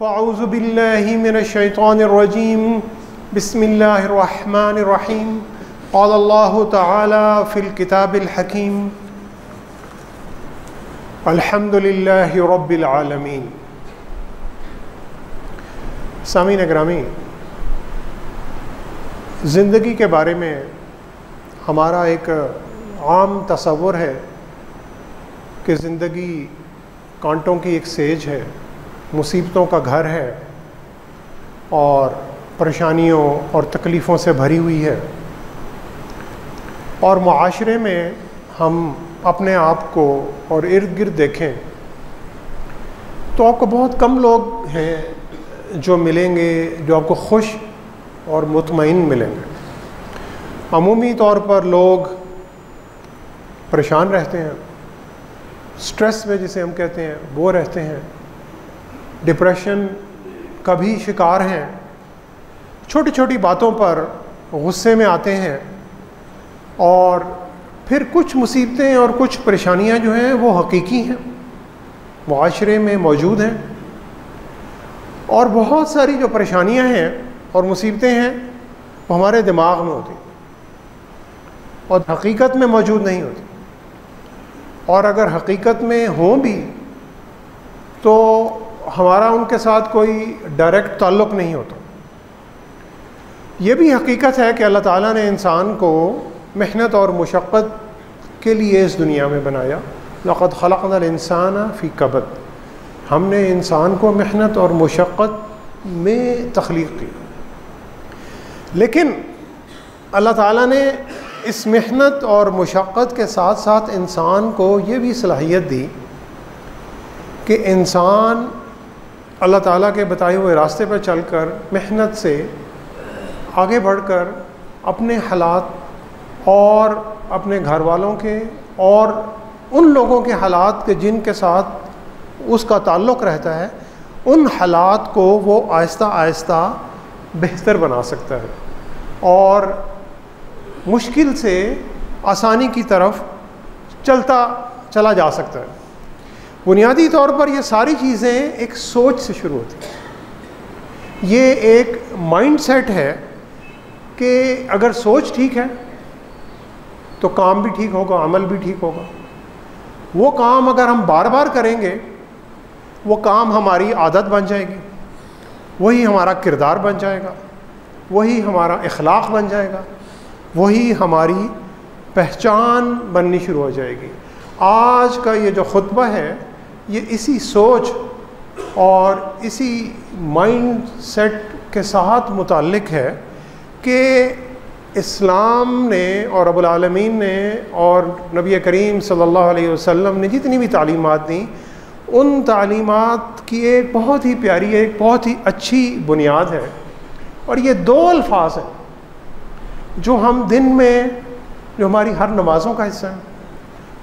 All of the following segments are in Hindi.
फ़अऊज़ु बिल्लाहि मिनश्शैतानिर्रजीम बिस्मिल्लाहिर्रहमानिर्रहीम क़ालल्लाहु तआला फ़िल किताबिल हकीम अल्हम्दुलिल्लाहि रब्बिल आलमीन। सामीन ग्रामी, ज़िंदगी के बारे में हमारा एक आम तसव्वुर है कि ज़िंदगी कांटों की एक सेज है, मुसीबतों का घर है और परेशानियों और तकलीफ़ों से भरी हुई है। और मुआशरे में हम अपने आप को और इर्द गिर्द देखें तो आपको बहुत कम लोग हैं जो मिलेंगे जो आपको खुश और मुतमईन मिलेंगे। अमूमी तौर पर लोग परेशान रहते हैं, स्ट्रेस में जिसे हम कहते हैं वो रहते हैं, डिप्रेशन का भी शिकार हैं, छोटी छोटी बातों पर गुस्से में आते हैं और फिर कुछ मुसीबतें और कुछ परेशानियां जो हैं वो हकीकी हैं, मुआशरे में मौजूद हैं। और बहुत सारी जो परेशानियां हैं और मुसीबतें हैं वो हमारे दिमाग में होती और हकीकत में मौजूद नहीं होती। और अगर हकीकत में हों भी तो हमारा उनके साथ कोई डायरेक्ट ताल्लुक़ नहीं होता। ये भी हकीकत है कि अल्लाह ताला ने इंसान को मेहनत और मुशक्क़त के लिए इस दुनिया में बनाया। लक़द ख़लक़नल इंसान फ़ी कबद, हमने इंसान को मेहनत और मुशक्क़त में तख्लीक़ की। लेकिन अल्लाह ताला ने इस मेहनत और मुशक्क़त के साथ साथ इंसान को ये भी सलाहियत दी कि इंसान अल्लाह ताला के बताए हुए रास्ते पर चलकर मेहनत से आगे बढ़कर अपने हालात और अपने घर वालों के और उन लोगों के हालात के जिनके साथ उसका ताल्लुक़ रहता है, उन हालात को वो आहिस्ता आहिस्ता बेहतर बना सकता है और मुश्किल से आसानी की तरफ चला जा सकता है। बुनियादी तौर पर ये सारी चीज़ें एक सोच से शुरू होती हैं। ये एक माइंडसेट है कि अगर सोच ठीक है तो काम भी ठीक होगा, अमल भी ठीक होगा। वो काम अगर हम बार बार करेंगे वो काम हमारी आदत बन जाएगी, वही हमारा किरदार बन जाएगा, वही हमारा इखलाक बन जाएगा, वही हमारी पहचान बननी शुरू हो जाएगी। आज का ये जो खुतबा है ये इसी सोच और इसी माइंड सेट के साथ मुताल्लिक़ है कि इस्लाम ने और रब्बुल आलमीन ने और नबी करीम सल्लल्लाहु अलैहि वसल्लम ने जितनी भी तालीमात दी, उन तालीमात की एक बहुत ही प्यारी, एक बहुत ही अच्छी बुनियाद है। और ये दो अल्फाज हैं जो हम दिन में, जो हमारी हर नमाज़ों का हिस्सा है,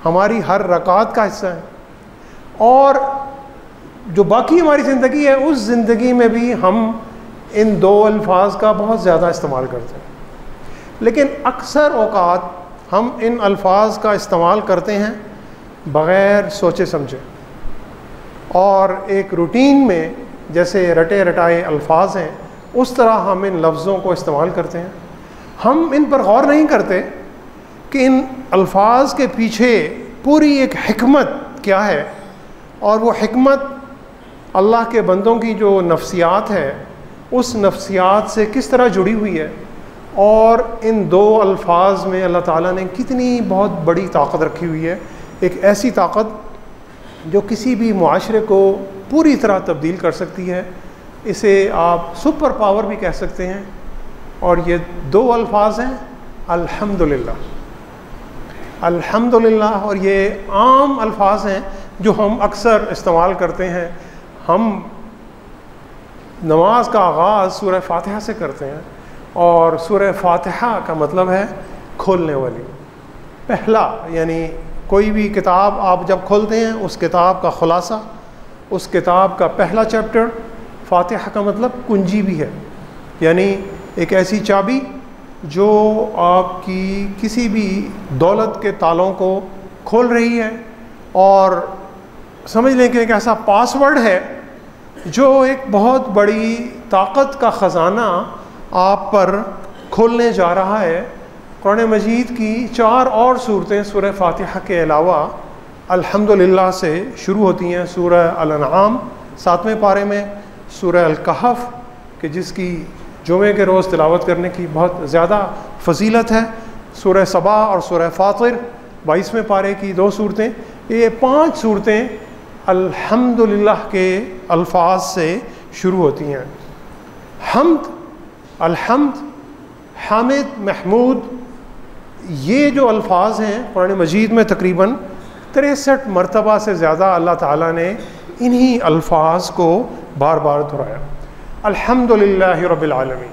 हमारी हर रकात का हिस्सा है और जो बाकी हमारी ज़िंदगी है उस ज़िंदगी में भी हम इन दो अल्फाज का बहुत ज़्यादा इस्तेमाल करते हैं। लेकिन अक्सर औक़ात हम इन अल्फाज का इस्तेमाल करते हैं बग़ैर सोचे समझे और एक रूटीन में जैसे रटे रटाए अल्फाज हैं उस तरह हम इन लफ्ज़ों को इस्तेमाल करते हैं। हम इन पर गौर नहीं करते कि इन अल्फाज के पीछे पूरी एक हिकमत क्या है और वो हिकमत अल्लाह के बंदों की जो नफ्सियात है उस नफ्सियात से किस तरह जुड़ी हुई है और इन दो अल्फाज में अल्लाह ताला ने कितनी बहुत बड़ी ताकत रखी हुई है। एक ऐसी ताकत जो किसी भी मुआशरे को पूरी तरह तब्दील कर सकती है। इसे आप सुपर पावर भी कह सकते हैं। और ये दो अल्फाज हैं अल्हम्दुलिल्लाह, अल्हम्दुलिल्लाह। और ये आम अल्फाज हैं जो हम अक्सर इस्तेमाल करते हैं। हम नमाज का आगाज़ सूरह फातिहा से करते हैं और सूरह फातिहा का मतलब है खोलने वाली। पहला, यानी कोई भी किताब आप जब खोलते हैं उस किताब का खुलासा, उस किताब का पहला चैप्टर, फातिहा का मतलब कुंजी भी है, यानी एक ऐसी चाबी जो आपकी किसी भी दौलत के तालों को खोल रही है। और समझ लें कि एक ऐसा पासवर्ड है जो एक बहुत बड़ी ताकत का ख़जाना आप पर खोलने जा रहा है। कुरान मजीद की 4 और सूरतें सूरह फातिहा के अलावा अल्हम्दुलिल्लाह से शुरू होती हैं। सूरह अल-अनआम 7वें पारे में, सूरह अल-कहफ कि जिसकी जुमे के रोज़ तिलावत करने की बहुत ज़्यादा फजीलत है, सूरह सबा और सूरह फातिर 22वें पारे की 2 सूरतें। ये 5 सूरतें अल्हम्दुलिल्लाह के अल्फाज से शुरू होती हैं। हम्द, अल्हम्द, हामिद, महमूद, ये जो अल्फाज हैं कुरान मजीद में तकरीबन 63 मरतबा से ज़्यादा अल्लाह ताला ने इन्हीं अल्फाज को बार बार दोहराया। अल्हम्दुलिल्लाहि रब्बिल आलमीन,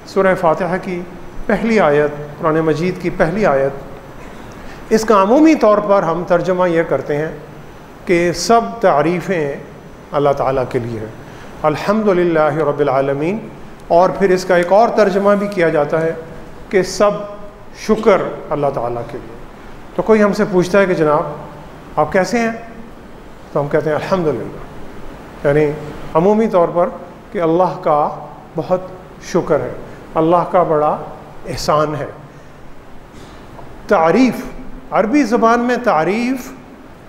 सूरह फातिहा की पहली आयत, कुरान मजीद की पहली आयत। इसका अमूमी तौर पर हम तर्जमा यह करते हैं कि सब तारीफ़ें अल्लाह ताला के लिए है, अल्हम्दुलिल्लाहि रब्बिल आलमीन। और फिर इसका एक और तर्जमा भी किया जाता है कि सब शुक्र अल्लाह ताला के लिए। तो कोई हमसे पूछता है कि जनाब आप कैसे हैं, तो हम कहते हैं अल्हम्दुलिल्लाह, यानी अमूमी तौर पर कि अल्लाह का बहुत शुक्र है, अल्लाह का बड़ा एहसान है। तारीफ़, अरबी ज़बान में तारीफ़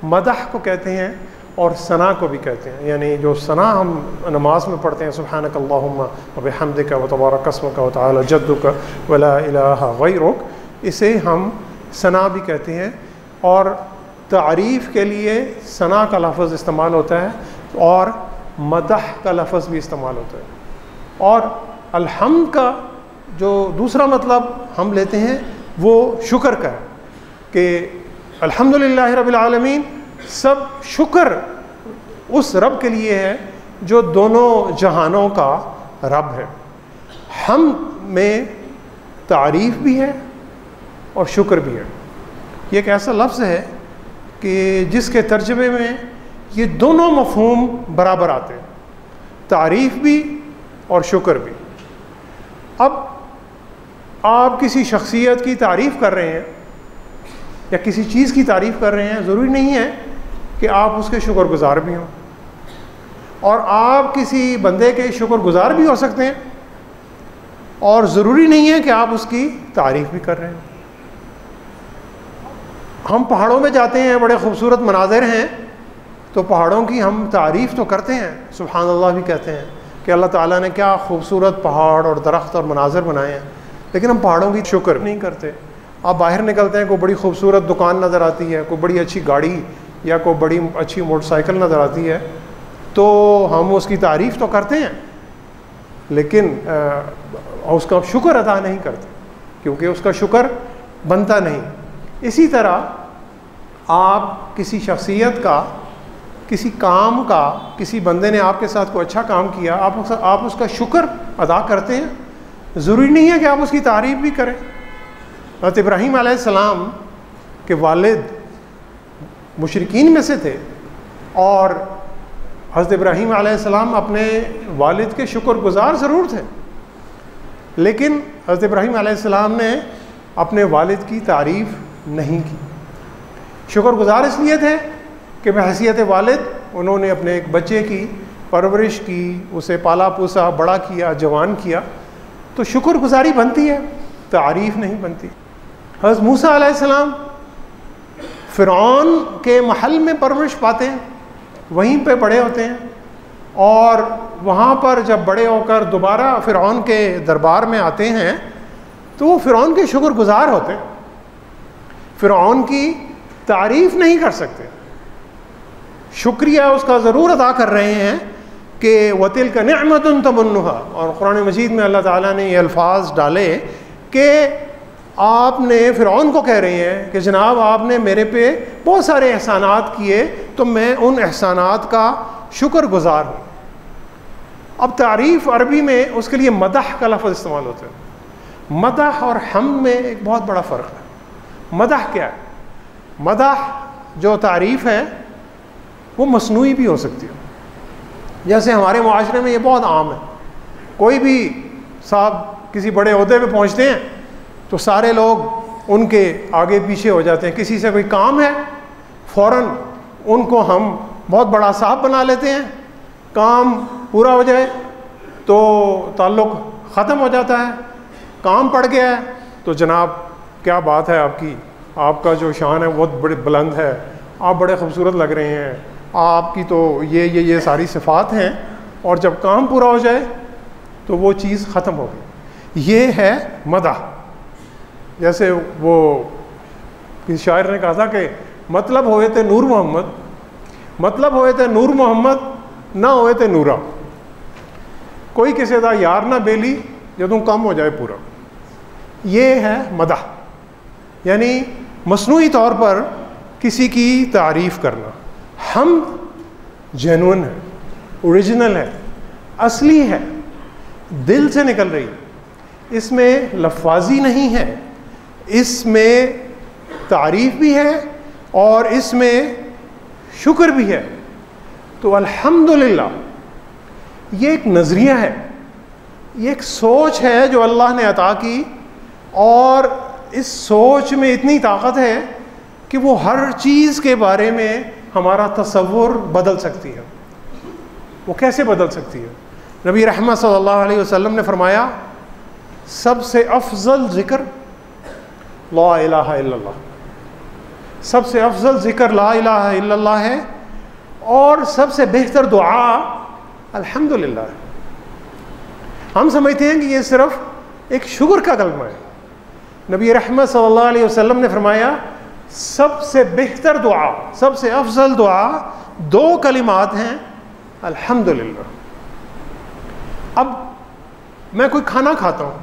मदह को कहते हैं और सना को भी कहते हैं। यानी जो सना हम नमाज में पढ़ते हैं, सुब्हानक अल्लाहुम्मा व बिहम्दिका व तबारक अस्मुका व तआला जद्दुका व ला इलाहा गैरुक, इसे हम सना भी कहते हैं। और तारीफ़ के लिए सना का लफ्ज़ इस्तेमाल होता है और मदह का लफ्ज़ भी इस्तेमाल होता है। और अल्हम्द का जो दूसरा मतलब हम लेते हैं वो शुक्र का है कि अल्हम्दुलिल्लाहि रब्बिल आलमीन, सब शुक्र उस रब के लिए है जो दोनों जहानों का रब है। हम में तारीफ़ भी है और शुक्र भी है। ये एक ऐसा लफ्ज़ है कि जिसके तर्जमे में ये दोनों मफ़हूम बराबर आते हैं, तारीफ़ भी और शुक्र भी। अब आप किसी शख्सियत की तारीफ़ कर रहे हैं या किसी चीज़ की तारीफ़ कर रहे हैं, ज़रूरी नहीं है कि आप उसके शुक्रगुज़ार भी हों, और आप किसी बंदे के शुक्रगुज़ार भी हो सकते हैं और ज़रूरी नहीं है कि आप उसकी तारीफ़ भी कर रहे हैं। हम पहाड़ों में जाते हैं, बड़े खूबसूरत मनाज़िर हैं, तो पहाड़ों की हम तारीफ़ तो करते हैं, सुभान अल्लाह भी कहते हैं कि अल्लाह ताला ने क्या खूबसूरत पहाड़ और दरख्त और मनाज़िर बनाए हैं, लेकिन हम पहाड़ों की शुक्र नहीं करते। आप बाहर निकलते हैं, कोई बड़ी खूबसूरत दुकान नज़र आती है, कोई बड़ी अच्छी गाड़ी या कोई बड़ी अच्छी मोटरसाइकिल नज़र आती है, तो हम उसकी तारीफ़ तो करते हैं, लेकिन उसका शुक्र अदा नहीं करते, क्योंकि उसका शुक्र बनता नहीं। इसी तरह आप किसी शख्सियत का, किसी काम का, किसी बंदे ने आपके साथ कोई अच्छा काम किया, आप उसका शुक्र अदा करते हैं, ज़रूरी नहीं है कि आप उसकी तारीफ़ भी करें। हज़रत इब्राहीम अलैहिस्सलाम के वालिद मुशरिकीन में से थे और हज़रत इब्राहीम अलैहिस्सलाम अपने वालिद के शुक्रगुज़ार ज़रूर थे, लेकिन हज़रत इब्राहीम अलैहिस्सलाम ने अपने वालिद की तारीफ़ नहीं की। शुक्रगुज़ार इसलिए थे कि बहैसियत वालिद उन्होंने अपने एक बच्चे की परवरिश की, उसे पाला पोसा, बड़ा किया, जवान किया, तो शुक्रगुज़ारी बनती है, तारीफ़ नहीं बनती। हज़रत मूसा अलैहिस्सलाम फ़िरऔन के महल में परवरिश पाते हैं, वहीं पे बड़े होते हैं, और वहाँ पर जब बड़े होकर दोबारा फ़िरऔन के दरबार में आते हैं तो वो फ़िरऔन के शुक्रगुज़ार होते हैं, फ़िरऔन की तारीफ़ नहीं कर सकते, शुक्रिया उसका ज़रूर अदा कर रहे हैं कि वतिल का निअमतुन तमन्नुहा। और कुरान मजीद में अल्लाह ताला ने ये अल्फाज डाले कि आपने फ़िरऔन को कह रहे हैं कि जनाब आपने मेरे पे बहुत सारे एहसानात किए, तो मैं उन एहसानात का शुक्रगुज़ार हूँ। अब तारीफ़ अरबी में उसके लिए मदह का लफ्ज़ इस्तेमाल होता है। मदह और हम्द में एक बहुत बड़ा फ़र्क है। मदह क्या है? मदह जो तारीफ़ है वो मसनूई भी हो सकती है। जैसे हमारे मुआशरे में ये बहुत आम है, कोई भी साहब किसी बड़े ओहदे पे पहुँचते हैं तो सारे लोग उनके आगे पीछे हो जाते हैं। किसी से कोई काम है, फ़ौरन उनको हम बहुत बड़ा साहब बना लेते हैं, काम पूरा हो जाए तो ताल्लुक़ ख़त्म हो जाता है, काम पड़ गया है तो जनाब क्या बात है आपकी, आपका जो शान है बहुत बड़े बुलंद है, आप बड़े खूबसूरत लग रहे हैं, आपकी तो ये सारी सिफ़ात हैं, और जब काम पूरा हो जाए तो वो चीज़ ख़त्म हो गई। ये है मदह। जैसे वो किसी शायर ने कहा था कि मतलब होए थे नूर मोहम्मद, मतलब होए थे नूर मोहम्मद ना होए थे नूरा, कोई किसी का यार ना बेली जदों कम हो जाए पूरा। ये है मदह, यानी मसनूई तौर पर किसी की तारीफ़ करना। हम जेन्युइन है, ओरिजिनल है, असली है, दिल से निकल रही, इसमें लफाजी नहीं है, इसमें तारीफ़ भी है और इसमें शुक्र भी है। तो अल्हम्दुलिल्लाह ये एक नज़रिया है, ये एक सोच है जो अल्लाह ने अता की, और इस सोच में इतनी ताकत है कि वो हर चीज़ के बारे में हमारा तसव्वुर बदल सकती है। वो कैसे बदल सकती है? नबी रहमत सल्लल्लाहु अलैहि वसल्लम ने फरमाया, सबसे अफजल ज़िक्र ला इलाहा इल्लल्लाह, सबसे अफजल ज़िक्र ला इलाहा इल्लल्लाह है, और सबसे बेहतर दुआ अल्हम्दुलिल्लाह है। हम समझते हैं कि ये सिर्फ एक शुक्र का कलमा है। नबी रहमत सल्लल्लाहु अलैहि वसल्लम ने फरमाया, सबसे बेहतर दुआ, सबसे अफजल दुआ दो कलिमात हैं, अल्हम्दुलिल्लाह। अब मैं कोई खाना खाता हूँ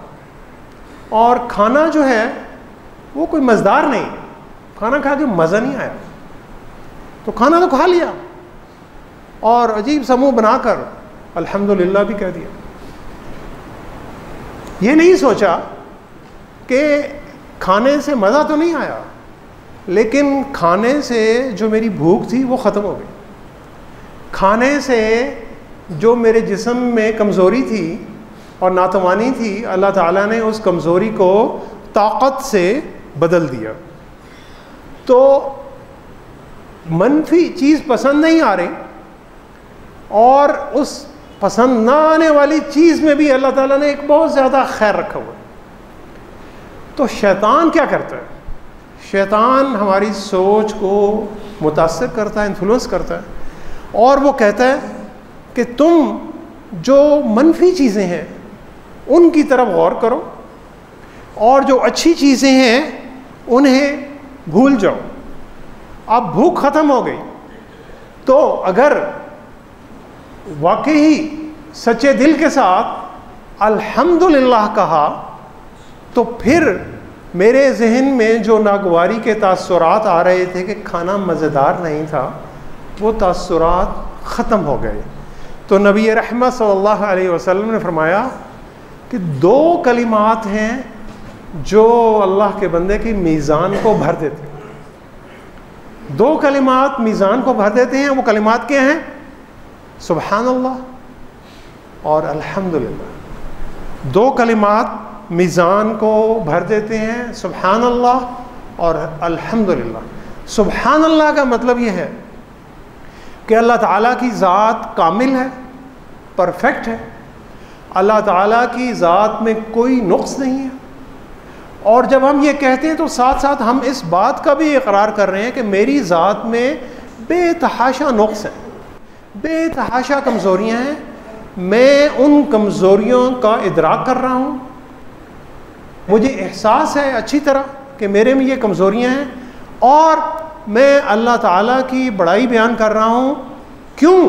और खाना जो है वो कोई मज़ेदार नहीं, खाना खा के मज़ा नहीं आया, तो खाना तो खा लिया और अजीब सा मुँह बनाकर अल्हम्दुलिल्लाह भी कह दिया। ये नहीं सोचा कि खाने से मज़ा तो नहीं आया, लेकिन खाने से जो मेरी भूख थी वो ख़त्म हो गई, खाने से जो मेरे जिस्म में कमज़ोरी थी और नातवानी थी, अल्लाह ताला ने उस कमज़ोरी को ताकत से बदल दिया। तो मनफी चीज़ पसंद नहीं आ रही, और उस पसंद ना आने वाली चीज़ में भी अल्लाह ताला ने एक बहुत ज़्यादा खैर रखा हुआ है। तो शैतान क्या करता है? शैतान हमारी सोच को मुतासर करता है, इन्फ्लुएंस करता है, और वो कहता है कि तुम जो मनफी चीज़ें हैं उनकी तरफ गौर करो, और जो अच्छी चीज़ें हैं उन्हें भूल जाओ। अब भूख ख़त्म हो गई, तो अगर वाकई सच्चे दिल के साथ अल्हम्दुलिल्लाह कहा, तो फिर मेरे जहन में जो नागवारी के तासुरात आ रहे थे कि खाना मज़ेदार नहीं था, वो तासुरात ख़त्म हो गए। तो नबी रहमत सल्लल्लाहु अलैहि वसल्लम ने फरमाया कि दो कलिमात हैं जो अल्लाह के बंदे की मीज़ान को भर देते हैं। दो कलिमात मीज़ान को भर देते हैं। वो कलिमात क्या हैं? सुबहानल्लाह और अल्हम्दुलिल्लाह। दो कलिमात मीज़ान को भर देते हैं, सुबहानल्लाह और अल्हम्दुलिल्लाह। सुबहानल्लाह का मतलब यह है कि अल्लाह ताला की ज़ात कामिल है, परफेक्ट है, अल्लाह ताला की ज़ात में कोई नुक्स नहीं है। और जब हम ये कहते हैं तो साथ साथ हम इस बात का भी इकरार कर रहे हैं कि मेरी ज़ात में बेतहाशा नुक्स है, बेतहाशा कमज़ोरियाँ हैं, मैं उन कमज़ोरियों का इदराक कर रहा हूँ, मुझे एहसास है अच्छी तरह कि मेरे में ये कमज़ोरियाँ हैं, और मैं अल्लाह ताला की बड़ाई बयान कर रहा हूँ। क्यों?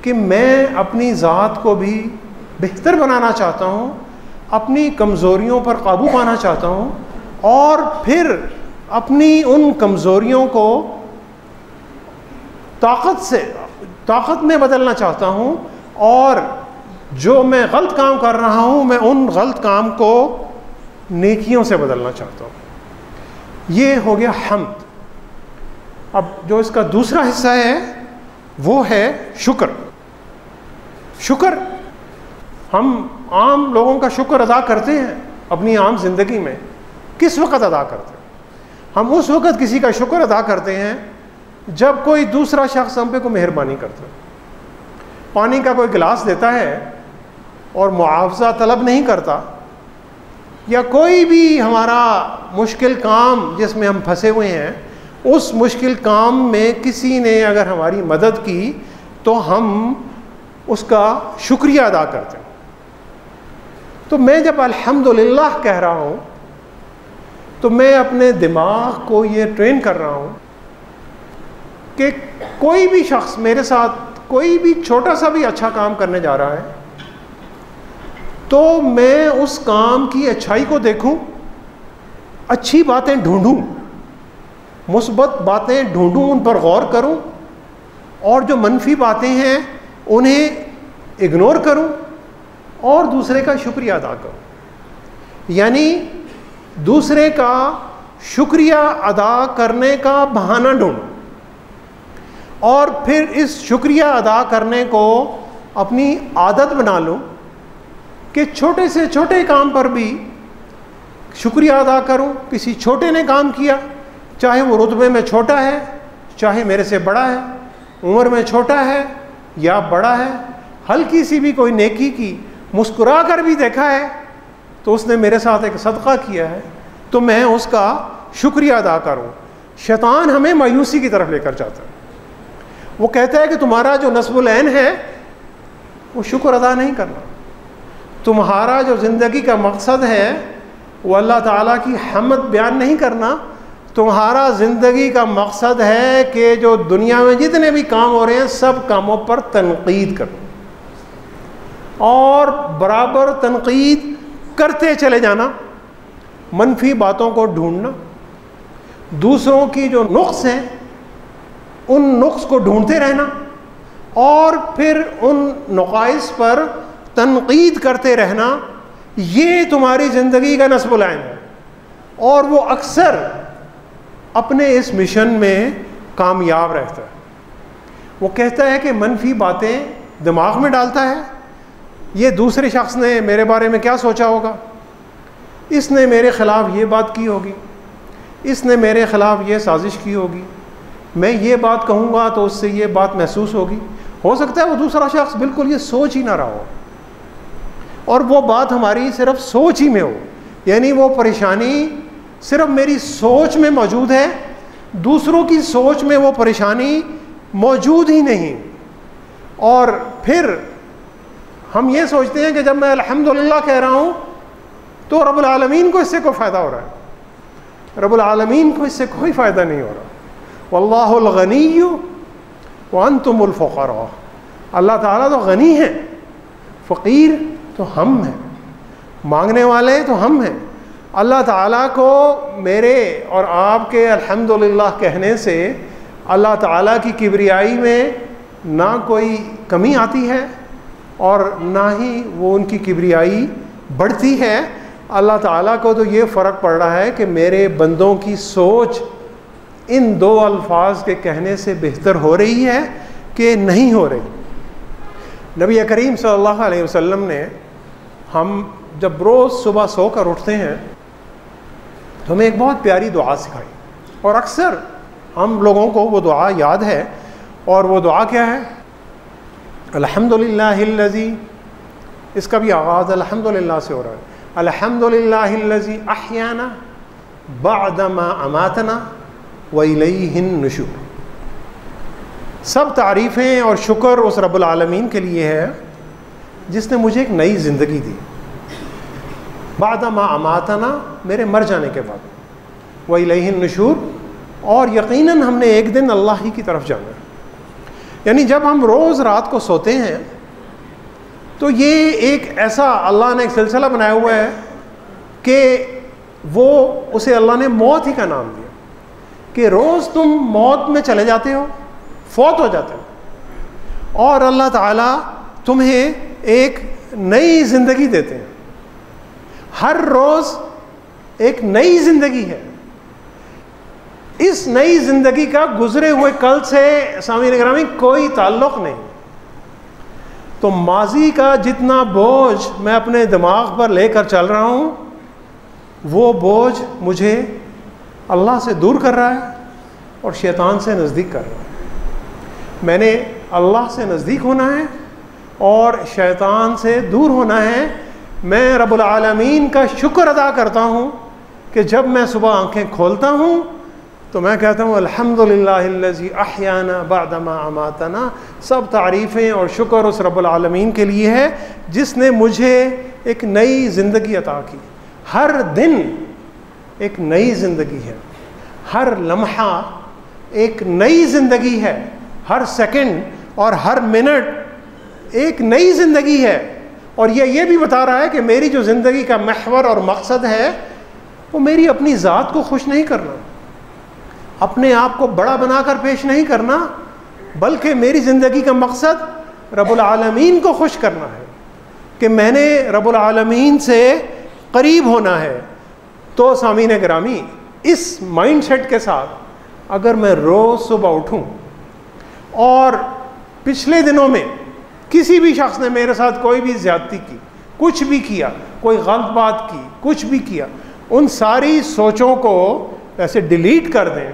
कि मैं अपनी ज़ात को भी बेहतर बनाना चाहता हूँ, अपनी कमज़ोरियों पर काबू पाना चाहता हूँ, और फिर अपनी उन कमज़ोरियों को ताकत में बदलना चाहता हूँ, और जो मैं गलत काम कर रहा हूँ मैं उन गलत काम को नेकियों से बदलना चाहता हूँ। ये हो गया हम्द। अब जो इसका दूसरा हिस्सा है वो है शुक्र। शुक्र हम आम लोगों का शुक्र अदा करते हैं अपनी आम ज़िंदगी में। किस वक़्त अदा करते हैं? हम उस वक़्त किसी का शुक्र अदा करते हैं जब कोई दूसरा शख्स हम पे को मेहरबानी करता है। पानी का कोई गिलास देता है और मुआवजा तलब नहीं करता, या कोई भी हमारा मुश्किल काम जिसमें हम फंसे हुए हैं उस मुश्किल काम में किसी ने अगर हमारी मदद की तो हम उसका शुक्रिया अदा करते हैं। तो मैं जब अल्हम्दुलिल्लाह कह रहा हूँ तो मैं अपने दिमाग को ये ट्रेन कर रहा हूँ कि कोई भी शख्स मेरे साथ कोई भी छोटा सा भी अच्छा काम करने जा रहा है तो मैं उस काम की अच्छाई को देखूं, अच्छी बातें ढूंढूं, मुस्बत बातें ढूंढूं, उन पर गौर करूं, और जो मनफी बातें हैं उन्हें इग्नोर करूं और दूसरे का शुक्रिया अदा करूं। यानी दूसरे का शुक्रिया अदा करने का बहाना ढूंढूं और फिर इस शुक्रिया अदा करने को अपनी आदत बना लूं कि छोटे से छोटे काम पर भी शुक्रिया अदा करूं। किसी छोटे ने काम किया, चाहे वो रुतबे में छोटा है, चाहे मेरे से बड़ा है, उम्र में छोटा है या बड़ा है, हल्की सी भी कोई नेकी की, मुस्कुरा कर भी देखा है तो उसने मेरे साथ एक सदका किया है तो मैं उसका शुक्रिया अदा करूं। शैतान हमें मायूसी की तरफ लेकर जाता है। वो कहता है कि तुम्हारा जो नस्बुल ऐन है वो शुक्र अदा नहीं करना, तुम्हारा जो ज़िंदगी का मकसद है वो अल्लाह ताला की हम्द बयान नहीं करना, तुम्हारा ज़िंदगी का मकसद है कि जो दुनिया में जितने भी काम हो रहे हैं सब कामों पर तनकीद करना और बराबर तनकीद करते चले जाना, मनफी बातों को ढूंढना, दूसरों की जो नुक्स हैं उन नुक्स को ढूंढते रहना और फिर उन नुकाइस पर तनकीद करते रहना, ये तुम्हारी ज़िंदगी का नस्बुल ऐन है। और वो अक्सर अपने इस मिशन में कामयाब रहता है। वो कहता है कि मनफी बातें दिमाग में डालता है, ये दूसरे शख्स ने मेरे बारे में क्या सोचा होगा, इसने मेरे ख़िलाफ़ ये बात की होगी, इसने मेरे ख़िलाफ़ ये साजिश की होगी, मैं ये बात कहूँगा तो उससे ये बात महसूस होगी। हो सकता है वो दूसरा शख्स बिल्कुल ये सोच ही ना रहा हो और वो बात हमारी सिर्फ सोच ही में हो, यानी वो परेशानी सिर्फ मेरी सोच में मौजूद है, दूसरों की सोच में वो परेशानी मौजूद ही नहीं। और फिर हम ये सोचते हैं कि जब मैं अल्हम्दुलिल्लाह कह रहा हूँ तो रब्बुल आलमीन को इससे कोई फ़ायदा हो रहा है। रब्बुल आलमीन को इससे कोई फ़ायदा नहीं हो रहा। वल्लाहुल गनिय्यु व अंतुमुल फुक़रा, अल्लाह ताला तो गनी है, फ़कीर तो हम हैं, मांगने वाले तो हम हैं। अल्लाह ताला को मेरे और आपके अल्हम्दुलिल्लाह कहने से अल्लाह ताला की किबरियाई में ना कोई कमी आती है और ना ही वो उनकी किबरियाई बढ़ती है। अल्लाह ताला को तो ये फ़र्क पड़ रहा है कि मेरे बंदों की सोच इन दो अल्फाज के कहने से बेहतर हो रही है कि नहीं हो रही। नबी करीम सल्लल्लाहु अलैहि वसल्लम ने, हम जब रोज़ सुबह सोकर उठते हैं तो हमें एक बहुत प्यारी दुआ सिखाई और अक्सर हम लोगों को वो दुआ याद है। और वो दुआ क्या है? अल्हम्दुलिल्लाहिल्लज़ी, इसका भी आगाज़ अल्हम्दुलिल्लाह से हो रहा है। अल्हम्दुलिल्लाहिल्लज़ी अहयाना बअदमा अमातना व इलैहिन नुशूर। सब तारीफ़ें और शुक्र उस रब्बुल आलमीन के लिए है जिसने मुझे एक नई ज़िंदगी दी, बअदमा अमातना, मेरे मर जाने के बाद, व इलैहिन नुशूर, और यकीनन हमने एक दिन अल्लाह ही की तरफ जाना है। यानी जब हम रोज़ रात को सोते हैं तो ये एक ऐसा अल्लाह ने एक सिलसिला बनाया हुआ है कि वो उसे अल्लाह ने मौत ही का नाम दिया कि रोज़ तुम मौत में चले जाते हो, फौत हो जाते हो और अल्लाह ताला तुम्हें एक नई ज़िंदगी देते हैं। हर रोज़ एक नई ज़िंदगी है। इस नई ज़िंदगी का गुजरे हुए कल से सामीन गिरामी कोई ताल्लुक़ नहीं। तो माजी का जितना बोझ मैं अपने दिमाग पर लेकर चल रहा हूँ वो बोझ मुझे अल्लाह से दूर कर रहा है और शैतान से नज़दीक कर रहा है। मैंने अल्लाह से नज़दीक होना है और शैतान से दूर होना है। मैं रब्बुल आलमीन का शुक्र अदा करता हूँ कि जब मैं सुबह आंखें खोलता हूँ तो मैं कहता हूँ अल्हम्दुलिल्लाहिल्लज़ी अहयाना बअदमा अमातना। सब तारीफ़ें और शुक्र उस रब्बुल आलमीन के लिए है जिसने मुझे एक नई ज़िंदगी अता की। हर दिन एक नई ज़िंदगी है, हर लम्हा एक नई ज़िंदगी है, हर सेकंड और हर मिनट एक नई ज़िंदगी है। और ये भी बता रहा है कि मेरी जो ज़िंदगी का महवर और मकसद है वो मेरी अपनी ज़ात को खुश नहीं करना, अपने आप को बड़ा बनाकर पेश नहीं करना, बल्कि मेरी ज़िंदगी का मकसद रब्बुल आलमीन को खुश करना है कि मैंने रब्बुल आलमीन से करीब होना है। तो सामीन गिरामी, इस माइंडसेट के साथ अगर मैं रोज़ सुबह उठूं और पिछले दिनों में किसी भी शख्स ने मेरे साथ कोई भी ज़्यादती की, कुछ भी किया, कोई गलत बात की, कुछ भी किया, उन सारी सोचों को ऐसे डिलीट कर दें।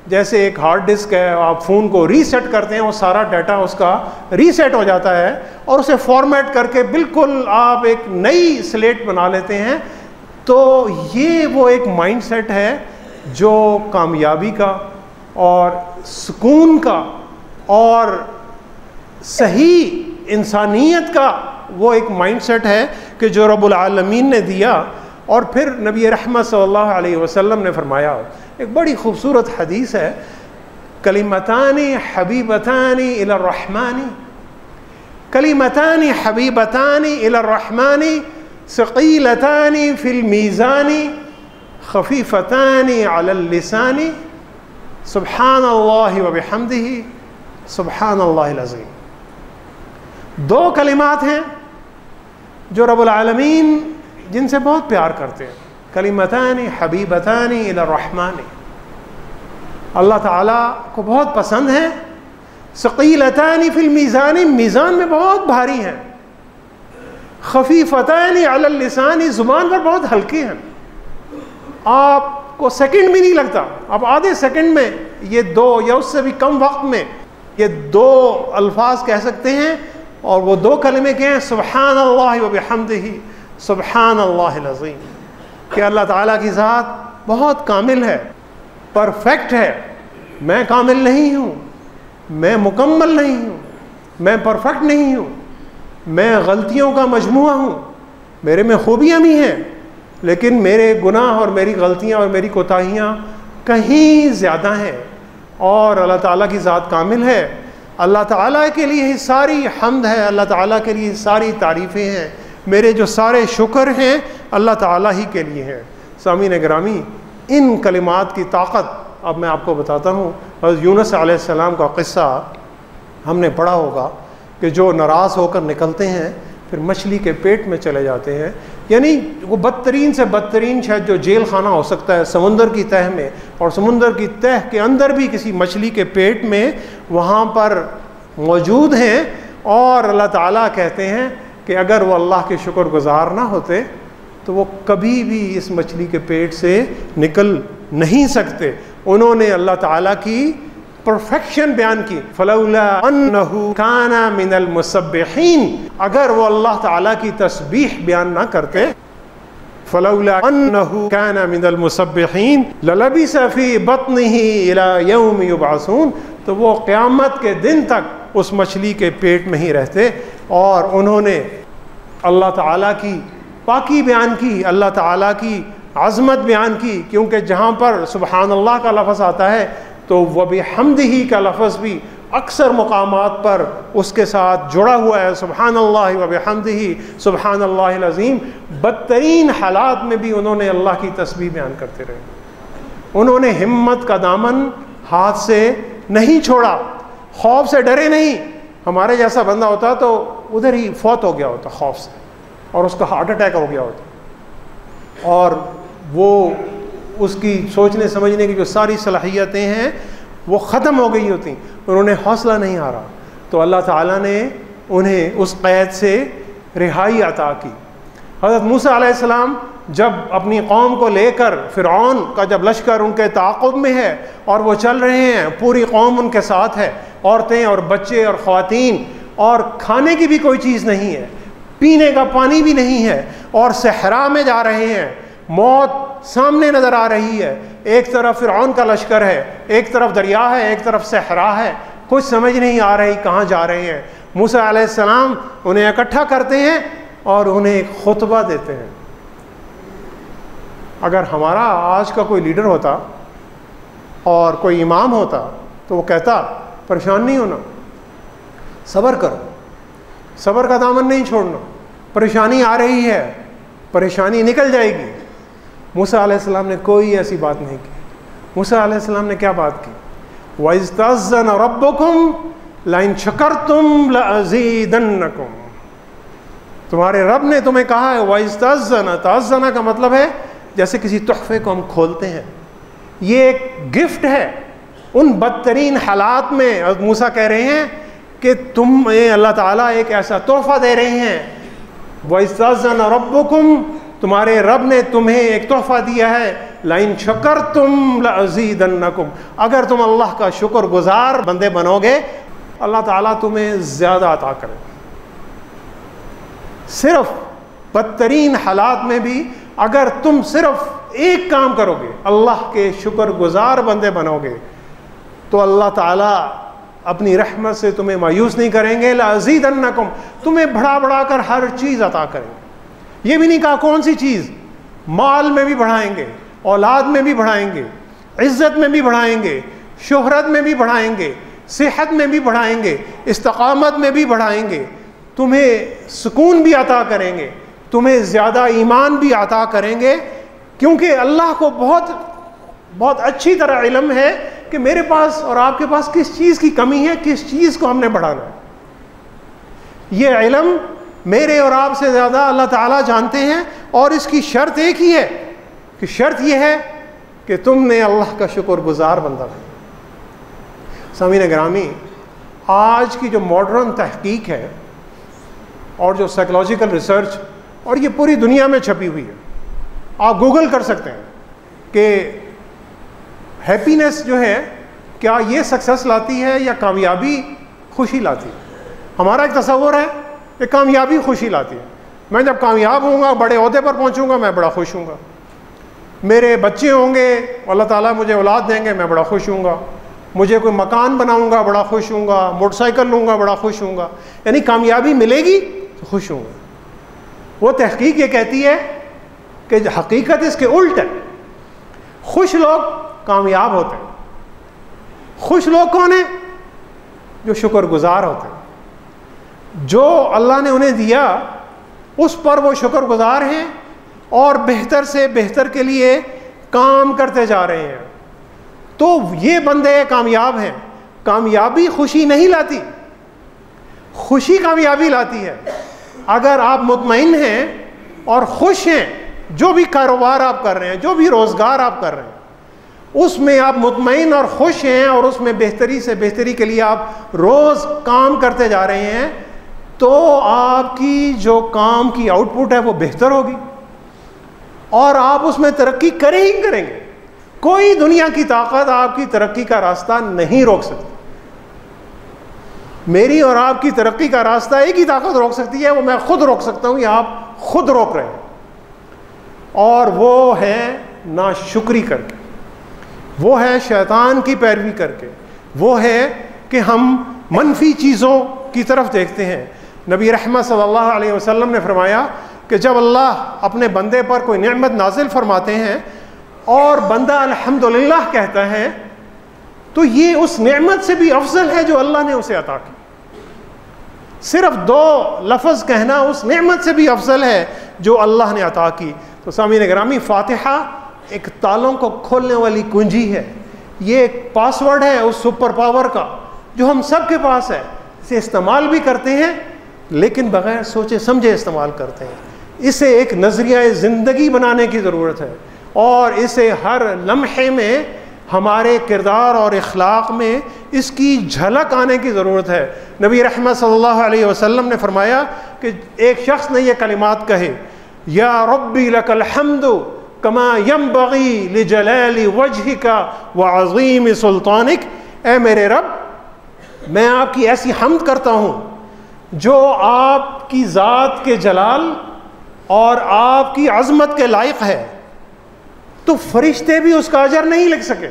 जैसे एक हार्ड डिस्क है, आप फ़ोन को रीसेट करते हैं, वो सारा डाटा उसका रीसेट हो जाता है और उसे फॉर्मेट करके बिल्कुल आप एक नई स्लेट बना लेते हैं। तो ये वो एक माइंडसेट है जो कामयाबी का और सुकून का और सही इंसानियत का वो एक माइंडसेट है कि जो रब्बुल आलमीन ने दिया। और फिर नबी रहमत सल्लल्लाहु अलैहि वसल्लम ने फरमाया, एक बड़ी खूबसूरत हदीस है, कलिमतानी हबीबतानी इलर रहमानी, कलिमतानी हबीबतानी इलर रहमानी सक़ीलतानी फिल मीज़ानी खफ़ीफ़तानी अलल लिसानी सुब्हानल्लाहि व बिहम्दिही सुब्हानल्लाहिल अज़ीम। दो कलिमात हैं जो रब्बुल आलमीन जिनसे बहुत प्यार करते हैं। कलिमतानी हबीबतानी इलर रहमानी, अल्लाह ताला को बहुत पसंद है। सक़ीलतानी फिल मीज़ानी, मीज़ान में बहुत भारी हैं। खफ़ीफ़तानी अलल लिसानी, ज़ुबान पर बहुत हल्की हैं, आपको सेकंड भी नहीं लगता, आप आधे सेकंड में ये दो या उससे भी कम वक्त में ये दो अल्फाज कह सकते हैं। और वो दो कलमे के हैं, सुब्हानल्लाहि व बिहम्दिही सुब्हानल्लाहिल अज़ीम, कि अल्लाह ताला की ज़ात बहुत कामिल है, परफेक्ट है। मैं कामिल नहीं हूँ, मैं मुकम्मल नहीं हूँ, मैं परफेक्ट नहीं हूँ, मैं गलतियों का मजमुआ हूँ। मेरे में खूबियाँ भी हैं, लेकिन मेरे गुनाह और मेरी गलतियाँ और मेरी कोताहियाँ कहीं ज़्यादा हैं। और अल्लाह ताला की ज़ात कामिल है। अल्लाह ताला के लिए ही सारी हम्द है, अल्लाह ताला के लिए सारी तारीफ़ें हैं। मेरे जो सारे शुक्र हैं अल्लाह ताला ही के लिए हैं। सामीन गिरामी, इन कलिमात की ताकत अब मैं आपको बताता हूँ। हज़रत यूनुस अलैहिस्सलाम का क़िस्सा हमने पढ़ा होगा कि जो नाराज़ होकर निकलते हैं फिर मछली के पेट में चले जाते हैं। यानी वो बदतरीन से बदतरीन शायद जो जेल खाना हो सकता है समुंदर की तह में, और समुंदर की तह के अंदर भी किसी मछली के पेट में वहाँ पर मौजूद हैं। और अल्लाह ताला कहते हैं कि अगर वो अल्लाह के शुक्रगुज़ार ना होते तो वो कभी भी इस मछली के पेट से निकल नहीं सकते। उन्होंने अल्लाह ताला की परफेक्शन बयान की, फलौला अन्नहु काना मिनल मुसब्बिहीन, अगर वो अल्लाह ताला की तस्बीह बयान ना करते, फलौला अन्नहु काना मिनल मुसब्बिहीन ललबिसा फी बत्निही इला यौम युबअसून, तो वो क़यामत के दिन तक उस मछली के पेट में ही रहते। और उन्होंने अल्लाह ताला की पाकी बयान की, अल्लाह ताला की अज़मत बयान की, क्योंकि जहाँ पर सुबहानल्लाह का लफ्ज़ आता है तो व बिहम्दिही का लफ्ज़ भी अक्सर मकामात पर उसके साथ जुड़ा हुआ है। सुबहानल्लाह व बिहम्दिही सुबहानल्लाहिल अज़ीम। बदतरीन हालात में भी उन्होंने अल्लाह की तस्बीह बयान करते रहे। उन्होंने हिम्मत का दामन हाथ से नहीं छोड़ा, खौफ से डरे नहीं। हमारे जैसा बंदा होता तो उधर ही फौत हो गया होता खौफ से, और उसका हार्ट अटैक हो गया होता, और वो उसकी सोचने समझने की जो सारी सलाहियतें हैं वो ख़त्म हो गई होती। उन्होंने हौसला नहीं हारा, तो अल्लाह ताला ने उन्हें उस क़ैद से रिहाई अता की। हज़रत मूसा अलैहिस्सलाम जब अपनी कौम को लेकर फ़िरऔन का जब लश्कर उनके ताक़ुब में है और वो चल रहे हैं, पूरी कौम उनके साथ है, औरतें और बच्चे और ख़वातीन, और खाने की भी कोई चीज़ नहीं है, पीने का पानी भी नहीं है, और सहरा में जा रहे हैं, मौत सामने नज़र आ रही है, एक तरफ फिरौन का लश्कर है, एक तरफ दरिया है, एक तरफ सहरा है, कुछ समझ नहीं आ रही कहाँ जा रहे हैं। मूसा अलैहिस्सलाम उन्हें इकट्ठा करते हैं और उन्हें एक खुतबा देते हैं। अगर हमारा आज का कोई लीडर होता और कोई इमाम होता तो वो कहता परेशान नहीं होना, सब्र करो, सब्र का दामन नहीं छोड़ना, परेशानी आ रही है, परेशानी निकल जाएगी। मूसा अलैहिस्सलाम ने कोई ऐसी बात नहीं की। मूसा अलैहिस्सलाम ने क्या बात की? वइज़तअज़्ज़न रब्बुकुम लइन शकरतुम लअज़ीदन्नकुम, तुम्हारे रब ने तुम्हें कहा है। वइज़तअज़्ज़न, तअज़्ज़न का मतलब है जैसे किसी तोहफे को हम खोलते हैं, ये एक गिफ्ट है उन बदतरीन हालात में। और मूसा कह रहे हैं कि तुम्हें अल्लाह ताला एक ऐसा तोहफा दे रहे हैं। वइज़तअज़्ज़न रब्बुकुम, तुम्हारे रब ने तुम्हें एक तोहफा दिया है। लाइन शकरतुम लअज़ीदन्नकुम, अगर तुम अल्लाह का शुक्रगुजार बंदे बनोगे अल्लाह ताला तुम्हें ज़्यादा अता करें। सिर्फ बदतरीन हालात में भी अगर तुम सिर्फ एक काम करोगे, अल्लाह के शुक्रगुजार बंदे बनोगे, तो अल्लाह ताला अपनी रहमत से तुम्हें मायूस नहीं करेंगे। लअज़ीदन्नकुम, तुम्हें बढ़ा बढ़ा कर हर चीज़ अता करेंगे। ये भी नहीं कहा कौन सी चीज़, माल में भी बढ़ाएंगे, औलाद में भी बढ़ाएंगे, इज़्ज़त में भी बढ़ाएंगे, शोहरत में भी बढ़ाएंगे, सेहत में भी बढ़ाएंगे, इस्तकामत में भी बढ़ाएंगे, तुम्हें सुकून भी अता करेंगे, तुम्हें ज़्यादा ईमान भी अता करेंगे। क्योंकि अल्लाह को बहुत बहुत अच्छी तरह इल्म है कि मेरे पास और आपके पास किस चीज़ की कमी है, किस चीज़ को हमने बढ़ाना है। ये इल्म मेरे और आपसे ज़्यादा अल्लाह ताला जानते हैं। और इसकी शर्त एक ही है कि शर्त यह है कि तुमने अल्लाह का शुक्रगुजार बंदा बना। सामीन गिरामी, आज की जो मॉडर्न तहकीक है और जो साइकोलॉजिकल रिसर्च, और ये पूरी दुनिया में छपी हुई है, आप गूगल कर सकते हैं कि हैप्पीनेस जो है क्या ये सक्सेस लाती है या कामयाबी खुशी लाती है। हमारा एक तसव्वुर है कि कामयाबी खुशी लाती है। मैं जब कामयाब होऊंगा, बड़े ओहदे पर पहुंचूंगा, मैं बड़ा खुश हूँगा, मेरे बच्चे होंगे, अल्लाह ताला मुझे औलाद देंगे, मैं बड़ा खुश हूँगा, मुझे कोई मकान बनाऊंगा, बड़ा खुश हूँगा, मोटरसाइकिल लूँगा, बड़ा खुश हूँगा। यानी कामयाबी मिलेगी तो खुश हूँगा। वो तहकीक ये कहती है कि हकीकत इसके उल्ट है। खुश लोग कामयाब होते हैं। खुश लोग कौन है? जो शुक्रगुजार होते हैं। जो अल्लाह ने उन्हें दिया उस पर वो शुक्रगुजार हैं और बेहतर से बेहतर के लिए काम करते जा रहे हैं। तो ये बंदे कामयाब हैं। कामयाबी खुशी नहीं लाती, खुशी कामयाबी लाती है। अगर आप मुतमईन हैं और खुश हैं, जो भी कारोबार आप कर रहे हैं, जो भी रोज़गार आप कर रहे हैं, उसमें आप मुतमईन और खुश हैं और उसमें बेहतरी से बेहतरी के लिए आप रोज़ काम करते जा रहे हैं, तो आपकी जो काम की आउटपुट है वो बेहतर होगी और आप उसमें तरक्की करेंगे। कोई दुनिया की ताकत आपकी तरक्की का रास्ता नहीं रोक सकती। मेरी और आपकी तरक्की का रास्ता एक ही ताकत रोक सकती है, वो मैं खुद रोक सकता हूँ या आप खुद रोक रहे हैं, और वो है नाशुक्री करके, वो है शैतान की पैरवी करके, वो है कि हम मनफी चीज़ों की तरफ देखते हैं। नबी रहमत सल्लल्लाहु अलैहि वसल्लम ने फरमाया कि जब अल्लाह अपने बंदे पर कोई नेमत नाजिल फरमाते हैं और बंदा अल्हम्दुलिल्लाह कहता है, तो ये उस नेमत से भी अफजल है जो अल्लाह ने उसे अता की। सिर्फ दो लफ्ज़ कहना उस नेमत से भी अफजल है जो अल्लाह ने अता की। तो सामीन गिरामी, फातिहा एक तालों को खोलने वाली कुंजी है। ये एक पासवर्ड है उस सुपर पावर का जो हम सब के पास है। इसे इस्तेमाल भी करते हैं लेकिन बग़ैर सोचे समझे इस्तेमाल करते हैं। इसे एक नज़रिया ज़िंदगी बनाने की ज़रूरत है और इसे हर लम्हे में हमारे किरदार और इखलाक में इसकी झलक आने की ज़रूरत है। नबी रहमत सल्लल्लाहु अलैहि वसल्लम ने फरमाया कि एक शख्स ने यह कलिमात कहे, या रब्बी लकल हम्दु कमा यंबगी लिजलाली वजहिका व अज़ीम सुल्तानिक, ए मेरे रब, मैं आपकी ऐसी हम्द करता हूँ जो आपकी ज़ात के जलाल और आपकी अज़मत के लायक है, तो फरिश्ते भी उसका अजर नहीं लिख सके।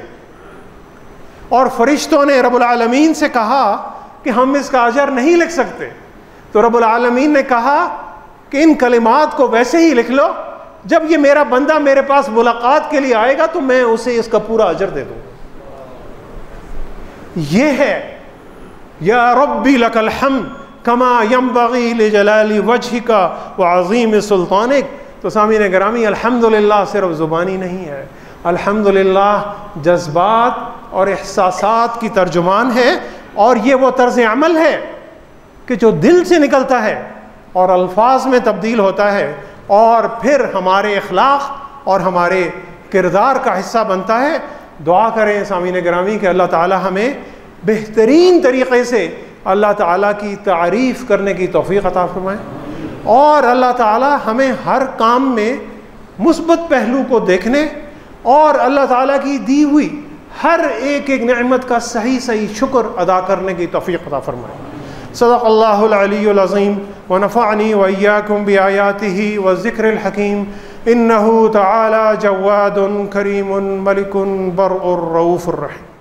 और फरिश्तों ने रब्बुल आलमीन से कहा कि हम इसका अजर नहीं लिख सकते, तो रब्बुल आलमीन ने कहा कि इन कलिमात को वैसे ही लिख लो, जब ये मेरा बंदा मेरे पास मुलाकात के लिए आएगा तो मैं उसे इसका पूरा अजर दे दूँ। ये है या रब्बी लकल हम्द कमा यंबगी लिजलाली वजहिका व अज़ीम सुल्तानिक। तो सामीन गिरामी, अल्हम्दुलिल्लाह सिर्फ ज़ुबानी नहीं है, अल्हम्दुलिल्लाह जज्बात और एहसासात की तर्जुमान है। और ये वो तर्ज़ अमल है कि जो दिल से निकलता है और अल्फाज में तब्दील होता है और फिर हमारे अखलाक और हमारे किरदार का हिस्सा बनता है। दुआ करें सामीन गिरामी कि अल्लाह ताला हमें बेहतरीन तरीक़े से अल्लाह ताला की तारीफ़ करने की तौफ़ीक़ अता फ़रमाए, और अल्लाह ताला हमें हर काम में मुस्बत पहलू को देखने और अल्लाह ताला की दी हुई हर एक एक नेमत का सही सही शुक्र अदा करने की तौफ़ीक़ अता फ़रमाए। सदक़ल्लाहुल अलीयुल अज़ीम व नफ़अनी व इय्याकुम बिआयातिही व ज़िक्रिल हकीम। इन्नहु तआला जव्वादुन करीमुन मलिकुन बर्रुर रऊफ़ुर रहीम।